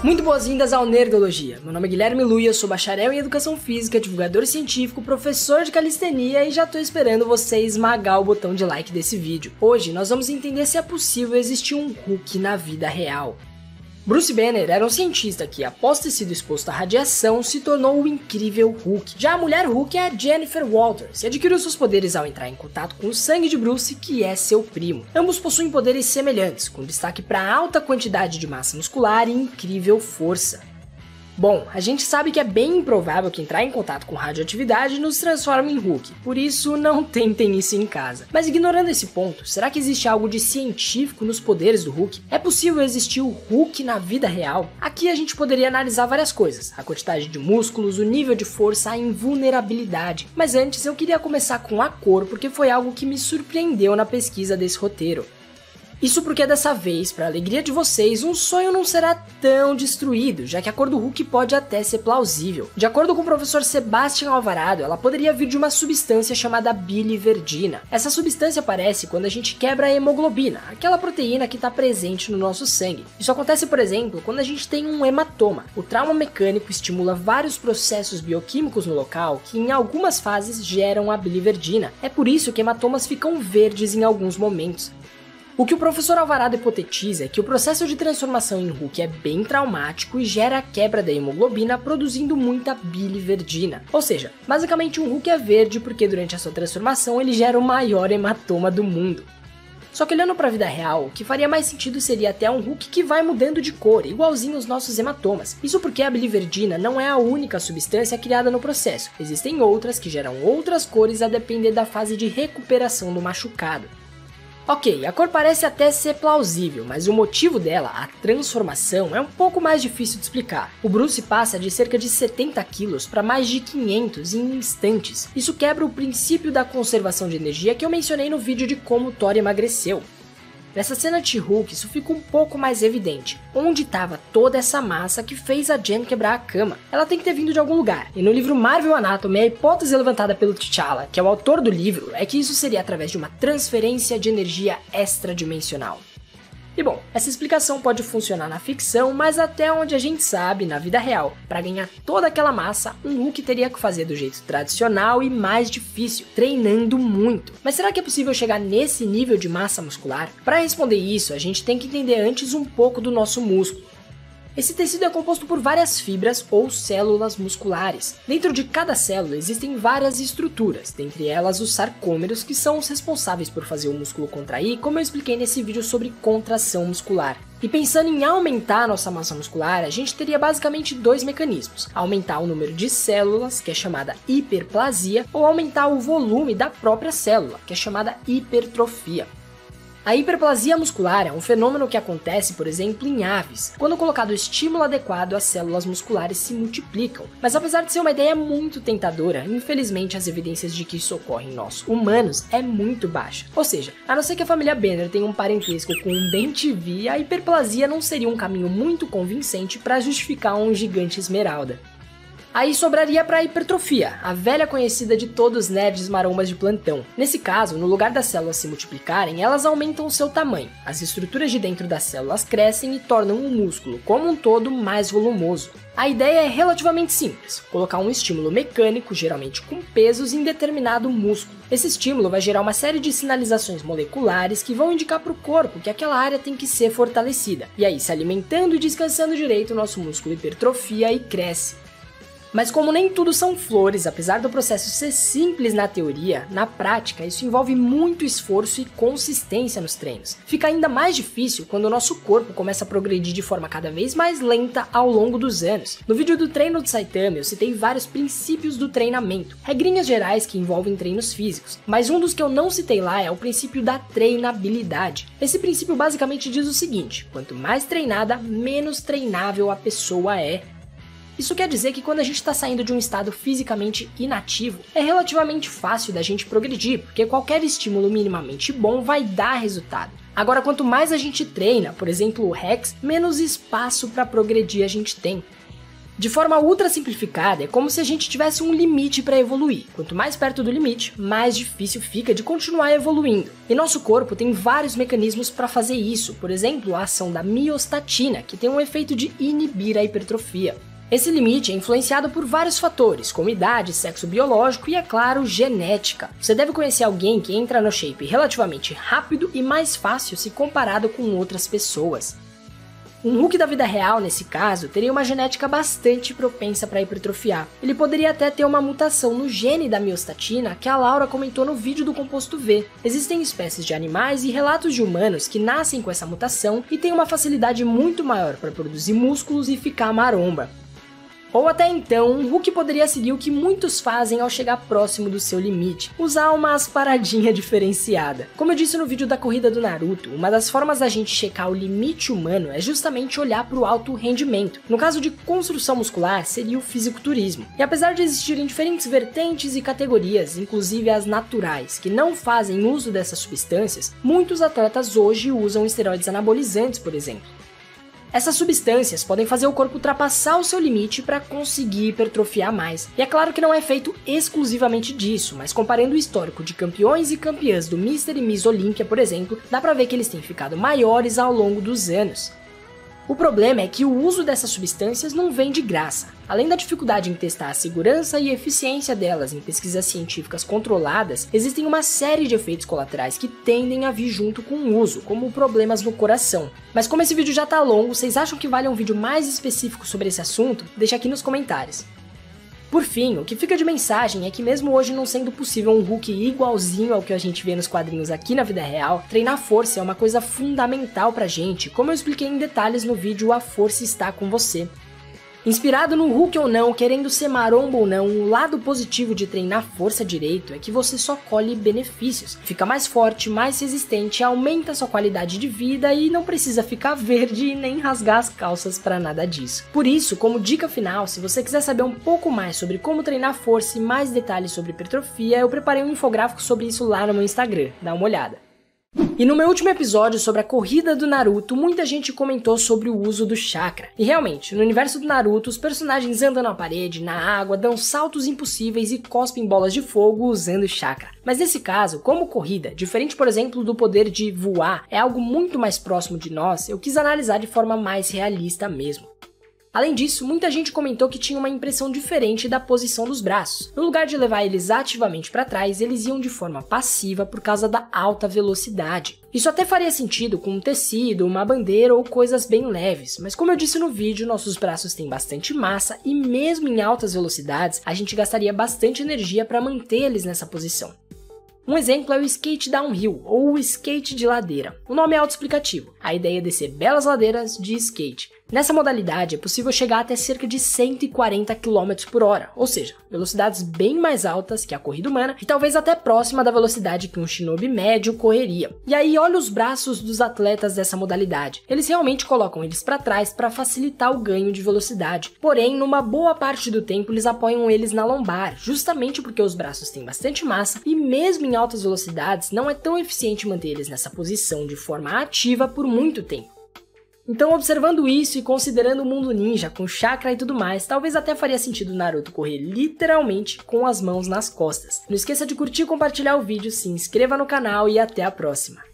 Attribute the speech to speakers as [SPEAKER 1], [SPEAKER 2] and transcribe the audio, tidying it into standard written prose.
[SPEAKER 1] Muito boas-vindas ao Nerdologia. Meu nome é Guilherme Lu e eu sou bacharel em Educação Física, divulgador científico, professor de calistenia e já tô esperando você esmagar o botão de like desse vídeo. Hoje nós vamos entender se é possível existir um Hulk na vida real. Bruce Banner era um cientista que, após ter sido exposto à radiação, se tornou o incrível Hulk. Já a mulher Hulk é a Jennifer Walters, e adquiriu seus poderes ao entrar em contato com o sangue de Bruce, que é seu primo. Ambos possuem poderes semelhantes, com destaque para alta quantidade de massa muscular e incrível força. Bom, a gente sabe que é bem improvável que entrar em contato com radioatividade nos transforme em Hulk, por isso não tentem isso em casa. Mas ignorando esse ponto, será que existe algo de científico nos poderes do Hulk? É possível existir o Hulk na vida real? Aqui a gente poderia analisar várias coisas, a quantidade de músculos, o nível de força, a invulnerabilidade. Mas antes eu queria começar com a cor, porque foi algo que me surpreendeu na pesquisa desse roteiro. Isso porque dessa vez, para a alegria de vocês, um sonho não será tão destruído, já que a cor do Hulk pode até ser plausível. De acordo com o professor Sebastian Alvarado, ela poderia vir de uma substância chamada biliverdina. Essa substância aparece quando a gente quebra a hemoglobina, aquela proteína que está presente no nosso sangue. Isso acontece, por exemplo, quando a gente tem um hematoma. O trauma mecânico estimula vários processos bioquímicos no local que em algumas fases geram a biliverdina. É por isso que hematomas ficam verdes em alguns momentos. O que o professor Alvarado hipotetiza é que o processo de transformação em Hulk é bem traumático e gera a quebra da hemoglobina, produzindo muita biliverdina. Ou seja, basicamente um Hulk é verde porque durante a sua transformação ele gera o maior hematoma do mundo. Só que olhando para a vida real, o que faria mais sentido seria até um Hulk que vai mudando de cor, igualzinho os nossos hematomas. Isso porque a biliverdina não é a única substância criada no processo. Existem outras que geram outras cores a depender da fase de recuperação do machucado. Ok, a cor parece até ser plausível, mas o motivo dela, a transformação, é um pouco mais difícil de explicar. O Bruce passa de cerca de 70 quilos para mais de 500 em instantes. Isso quebra o princípio da conservação de energia que eu mencionei no vídeo de como o Thor emagreceu. Nessa cena de Hulk, isso fica um pouco mais evidente. Onde estava toda essa massa que fez a Jen quebrar a cama? Ela tem que ter vindo de algum lugar. E no livro Marvel Anatomy, a hipótese levantada pelo T'Challa, que é o autor do livro, é que isso seria através de uma transferência de energia extradimensional. E bom, essa explicação pode funcionar na ficção, mas até onde a gente sabe, na vida real, para ganhar toda aquela massa, um Hulk teria que fazer do jeito tradicional e mais difícil, treinando muito. Mas será que é possível chegar nesse nível de massa muscular? Para responder isso, a gente tem que entender antes um pouco do nosso músculo. Esse tecido é composto por várias fibras ou células musculares. Dentro de cada célula existem várias estruturas, dentre elas os sarcômeros, que são os responsáveis por fazer o músculo contrair, como eu expliquei nesse vídeo sobre contração muscular. E pensando em aumentar a nossa massa muscular, a gente teria basicamente dois mecanismos: aumentar o número de células, que é chamada hiperplasia, ou aumentar o volume da própria célula, que é chamada hipertrofia. A hiperplasia muscular é um fenômeno que acontece, por exemplo, em aves. Quando colocado o estímulo adequado, as células musculares se multiplicam. Mas apesar de ser uma ideia muito tentadora, infelizmente as evidências de que isso ocorre em nós, humanos, é muito baixa. Ou seja, a não ser que a família Banner tenha um parentesco com um Ben-TV, a hiperplasia não seria um caminho muito convincente para justificar um gigante esmeralda. Aí sobraria para a hipertrofia, a velha conhecida de todos os nerds marombas de plantão. Nesse caso, no lugar das células se multiplicarem, elas aumentam o seu tamanho. As estruturas de dentro das células crescem e tornam o músculo, como um todo, mais volumoso. A ideia é relativamente simples: colocar um estímulo mecânico, geralmente com pesos, em determinado músculo. Esse estímulo vai gerar uma série de sinalizações moleculares que vão indicar para o corpo que aquela área tem que ser fortalecida. E aí, se alimentando e descansando direito, o nosso músculo hipertrofia e cresce. Mas como nem tudo são flores, apesar do processo ser simples na teoria, na prática isso envolve muito esforço e consistência nos treinos. Fica ainda mais difícil quando o nosso corpo começa a progredir de forma cada vez mais lenta ao longo dos anos. No vídeo do treino de Saitama eu citei vários princípios do treinamento, regrinhas gerais que envolvem treinos físicos, mas um dos que eu não citei lá é o princípio da treinabilidade. Esse princípio basicamente diz o seguinte: quanto mais treinada, menos treinável a pessoa é. Isso quer dizer que quando a gente está saindo de um estado fisicamente inativo, é relativamente fácil da gente progredir, porque qualquer estímulo minimamente bom vai dar resultado. Agora, quanto mais a gente treina, por exemplo o Rex, menos espaço para progredir a gente tem. De forma ultra simplificada, é como se a gente tivesse um limite para evoluir. Quanto mais perto do limite, mais difícil fica de continuar evoluindo. E nosso corpo tem vários mecanismos para fazer isso, por exemplo, a ação da miostatina, que tem um efeito de inibir a hipertrofia. Esse limite é influenciado por vários fatores, como idade, sexo biológico e, é claro, genética. Você deve conhecer alguém que entra no shape relativamente rápido e mais fácil se comparado com outras pessoas. Um Hulk da vida real, nesse caso, teria uma genética bastante propensa para hipertrofiar. Ele poderia até ter uma mutação no gene da miostatina que a Laura comentou no vídeo do composto V. Existem espécies de animais e relatos de humanos que nascem com essa mutação e têm uma facilidade muito maior para produzir músculos e ficar maromba. Ou até então, um Hulk poderia seguir o que muitos fazem ao chegar próximo do seu limite, usar uma asparadinha diferenciada. Como eu disse no vídeo da corrida do Naruto, uma das formas da gente checar o limite humano é justamente olhar para o alto rendimento. No caso de construção muscular, seria o fisiculturismo. E apesar de existirem diferentes vertentes e categorias, inclusive as naturais, que não fazem uso dessas substâncias, muitos atletas hoje usam esteroides anabolizantes, por exemplo. Essas substâncias podem fazer o corpo ultrapassar o seu limite para conseguir hipertrofiar mais. E é claro que não é feito exclusivamente disso, mas comparando o histórico de campeões e campeãs do Mr. e Miss Olímpia, por exemplo, dá pra ver que eles têm ficado maiores ao longo dos anos. O problema é que o uso dessas substâncias não vem de graça. Além da dificuldade em testar a segurança e eficiência delas em pesquisas científicas controladas, existem uma série de efeitos colaterais que tendem a vir junto com o uso, como problemas no coração. Mas como esse vídeo já tá longo, vocês acham que vale um vídeo mais específico sobre esse assunto? Deixa aqui nos comentários. Por fim, o que fica de mensagem é que mesmo hoje não sendo possível um Hulk igualzinho ao que a gente vê nos quadrinhos aqui na vida real, treinar força é uma coisa fundamental pra gente, como eu expliquei em detalhes no vídeo A Força Está Com Você. Inspirado no Hulk ou não, querendo ser maromba ou não, o lado positivo de treinar força direito é que você só colhe benefícios. Fica mais forte, mais resistente, aumenta sua qualidade de vida e não precisa ficar verde e nem rasgar as calças para nada disso. Por isso, como dica final, se você quiser saber um pouco mais sobre como treinar força e mais detalhes sobre hipertrofia, eu preparei um infográfico sobre isso lá no meu Instagram, dá uma olhada. E no meu último episódio sobre a corrida do Naruto, muita gente comentou sobre o uso do chakra. E realmente, no universo do Naruto, os personagens andam na parede, na água, dão saltos impossíveis e cospem bolas de fogo usando chakra. Mas nesse caso, como corrida, diferente por exemplo do poder de voar, é algo muito mais próximo de nós, eu quis analisar de forma mais realista mesmo. Além disso, muita gente comentou que tinha uma impressão diferente da posição dos braços. No lugar de levar eles ativamente para trás, eles iam de forma passiva por causa da alta velocidade. Isso até faria sentido com um tecido, uma bandeira ou coisas bem leves, mas como eu disse no vídeo, nossos braços têm bastante massa e mesmo em altas velocidades, a gente gastaria bastante energia para manter eles nessa posição. Um exemplo é o skate downhill, ou o skate de ladeira. O nome é autoexplicativo, a ideia é descer belas ladeiras de skate. Nessa modalidade é possível chegar até cerca de 140 km por hora, ou seja, velocidades bem mais altas que a corrida humana e talvez até próxima da velocidade que um shinobi médio correria. E aí olha os braços dos atletas dessa modalidade, eles realmente colocam eles para trás para facilitar o ganho de velocidade, porém numa boa parte do tempo eles apoiam eles na lombar, justamente porque os braços têm bastante massa e mesmo em altas velocidades não é tão eficiente manter eles nessa posição de forma ativa por muito tempo. Então, observando isso e considerando o mundo ninja com chakra e tudo mais, talvez até faria sentido o Naruto correr literalmente com as mãos nas costas. Não esqueça de curtir e compartilhar o vídeo, se inscreva no canal e até a próxima.